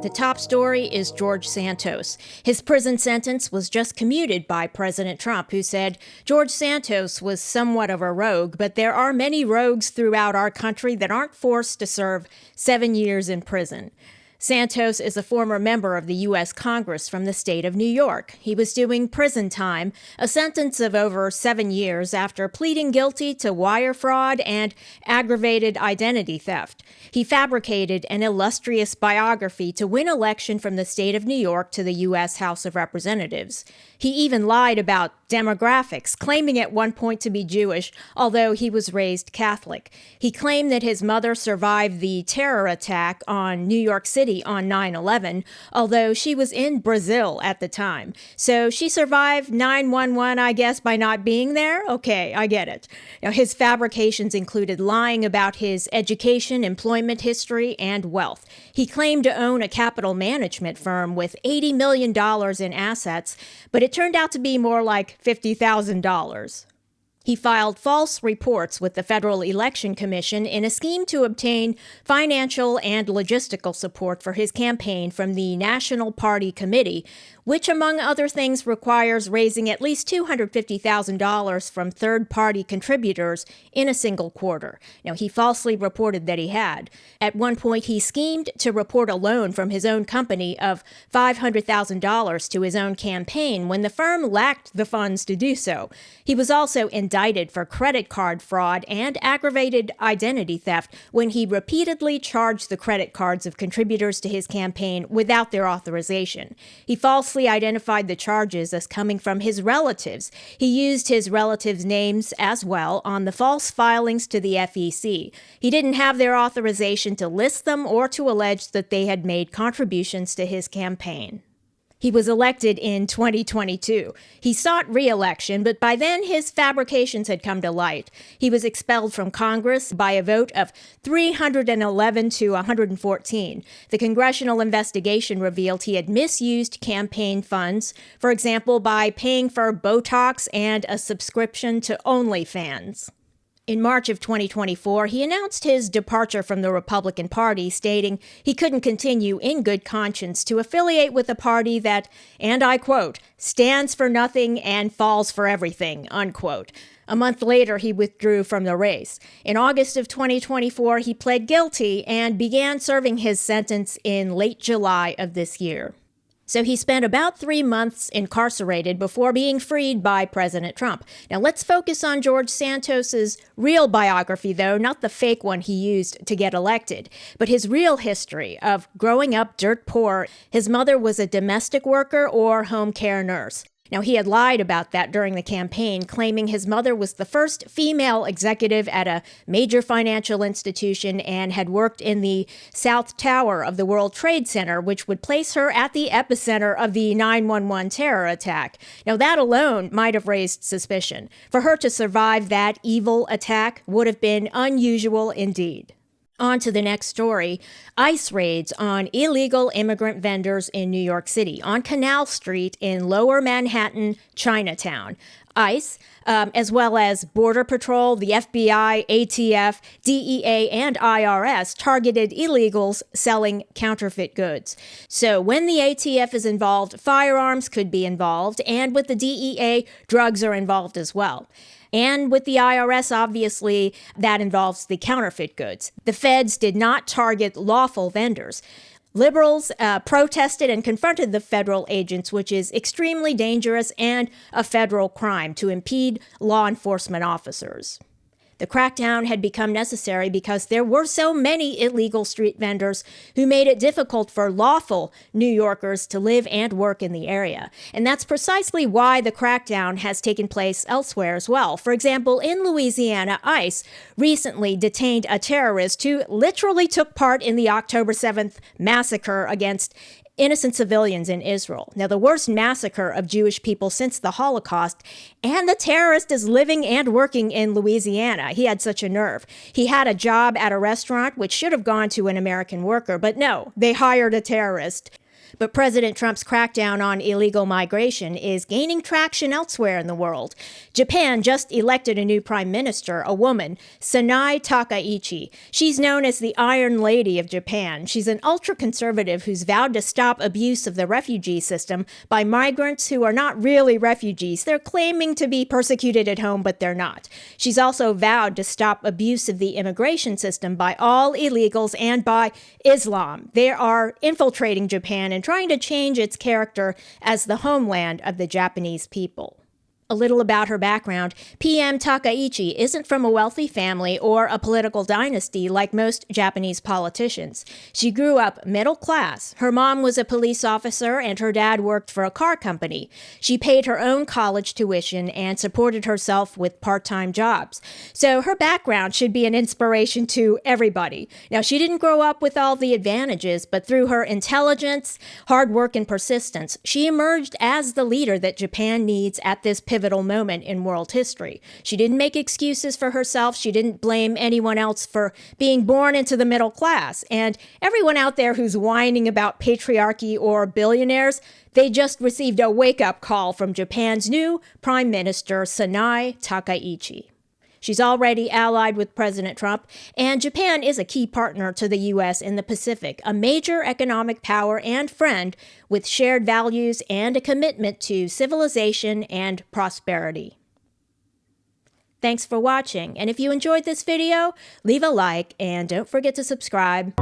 The top story is George Santos. His prison sentence was just commuted by President Trump, who said George Santos was somewhat of a rogue, but there are many rogues throughout our country that aren't forced to serve 7 years in prison. Santos is a former member of the U.S. Congress from the state of New York. He was doing prison time, a sentence of over 7 years, after pleading guilty to wire fraud and aggravated identity theft. He fabricated an illustrious biography to win election from the state of New York to the U.S. House of Representatives. He even lied about demographics, claiming at one point to be Jewish, although he was raised Catholic. He claimed that his mother survived the terror attack on New York City on 9/11, although she was in Brazil at the time. So she survived 9/11, I guess, by not being there? Okay, I get it. Now, his fabrications included lying about his education, employment history, and wealth. He claimed to own a capital management firm with $80 million in assets, but it turned out to be more like $50,000. He filed false reports with the Federal Election Commission in a scheme to obtain financial and logistical support for his campaign from the National Party Committee, which, among other things, requires raising at least $250,000 from third-party contributors in a single quarter. Now, he falsely reported that he had. At one point, he schemed to report a loan from his own company of $500,000 to his own campaign when the firm lacked the funds to do so. He was also indicted for credit card fraud and aggravated identity theft when he repeatedly charged the credit cards of contributors to his campaign without their authorization. He falsely identified the charges as coming from his relatives. He used his relatives' names as well on the false filings to the FEC. He didn't have their authorization to list them or to allege that they had made contributions to his campaign. He was elected in 2022. He sought re-election, but by then his fabrications had come to light. He was expelled from Congress by a vote of 311 to 114. The congressional investigation revealed he had misused campaign funds, for example, by paying for Botox and a subscription to OnlyFans. In March of 2024, he announced his departure from the Republican Party, stating he couldn't continue in good conscience to affiliate with a party that, and I quote, stands for nothing and falls for everything, unquote. A month later, he withdrew from the race. In August of 2024, he pled guilty and began serving his sentence in late July of this year. So he spent about 3 months incarcerated before being freed by President Trump. Now let's focus on George Santos's real biography, though, not the fake one he used to get elected, but his real history of growing up dirt poor. His mother was a domestic worker or home care nurse. Now, he had lied about that during the campaign, claiming his mother was the first female executive at a major financial institution and had worked in the South Tower of the World Trade Center, which would place her at the epicenter of the 9/11 terror attack. Now, that alone might have raised suspicion. For her to survive that evil attack would have been unusual indeed. On to the next story. ICE raids on illegal immigrant vendors in New York City on Canal Street in Lower Manhattan, Chinatown. ICE, as well as Border Patrol, the FBI, ATF, DEA, and IRS targeted illegals selling counterfeit goods. So when the ATF is involved, firearms could be involved, and with the DEA, drugs are involved as well. And with the IRS, obviously, that involves the counterfeit goods. The feds did not target lawful vendors. Liberals protested and confronted the federal agents, which is extremely dangerous and a federal crime to impede law enforcement officers. The crackdown had become necessary because there were so many illegal street vendors who made it difficult for lawful New Yorkers to live and work in the area. And that's precisely why the crackdown has taken place elsewhere as well. For example, in Louisiana, ICE recently detained a terrorist who literally took part in the October 7th massacre against innocent civilians in Israel. Now, the worst massacre of Jewish people since the Holocaust, and the terrorist is living and working in Louisiana. He had such a nerve. He had a job at a restaurant which should have gone to an American worker, but no, they hired a terrorist. But President Trump's crackdown on illegal migration is gaining traction elsewhere in the world. Japan just elected a new prime minister, a woman, Sanae Takaichi. She's known as the Iron Lady of Japan. She's an ultra-conservative who's vowed to stop abuse of the refugee system by migrants who are not really refugees. They're claiming to be persecuted at home, but they're not. She's also vowed to stop abuse of the immigration system by all illegals and by Islam. They are infiltrating Japan and trying to change its character as the homeland of the Japanese people. A little about her background. PM Takaichi isn't from a wealthy family or a political dynasty like most Japanese politicians. She grew up middle class. Her mom was a police officer and her dad worked for a car company. She paid her own college tuition and supported herself with part-time jobs. So her background should be an inspiration to everybody. Now, she didn't grow up with all the advantages, but through her intelligence, hard work, and persistence, she emerged as the leader that Japan needs at this pivotal moment in world history. She didn't make excuses for herself. She didn't blame anyone else for being born into the middle class. And everyone out there who's whining about patriarchy or billionaires, they just received a wake-up call from Japan's new Prime Minister, Sanae Takaichi. She's already allied with President Trump, and Japan is a key partner to the U.S. in the Pacific, a major economic power and friend with shared values and a commitment to civilization and prosperity. Thanks for watching, and if you enjoyed this video, leave a like and don't forget to subscribe.